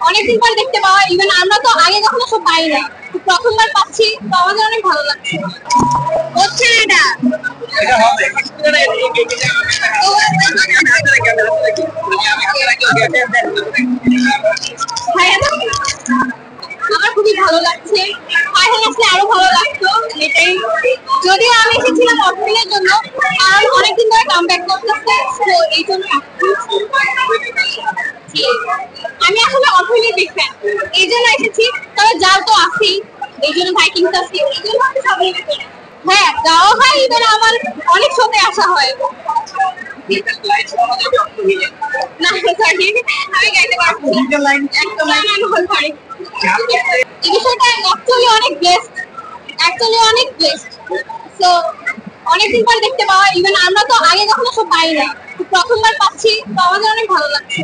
অনেকদিন পর দেখতে পাওয়া, ইভেন আমরা তো আগে কখনো সব পাই না, প্রথমবার পাচ্ছি, তো আমাদের অনেক ভালো লাগছে। হচ্ছে এটা আমার খুবই ভালো লাগছে, ফাইনাল আসলে আরো ভালো লাগতো। এটাই, যদিও আমি এসেছিলাম অর্থনীতির জন্য, কারণ অনেকদিন ধরে কামব্যাক করতেছে, তো এই জন্য আমি আসলে অর্থনীতির বিগ ফ্যান, এই জন্য এসেছি। তবে যাও তো আসি, এই জন্য ভাইকিংস আসি, এই জন্য আমি সবাই হ্যাঁ যাওয়া হয়, ইভেন আমার অনেক শোতে আসা হয়। না সরি, আমি গাইতে পারবো না, এই বিষয়টা অ্যাকচুয়ালি অনেক ব্লেসড, সো অনেকদিন পর দেখতে পাওয়া, ইভেন আমরা তো আগে কখনো সব পাই না, প্রথমবার পাচ্ছি, তো আমাদের অনেক ভালো লাগছে।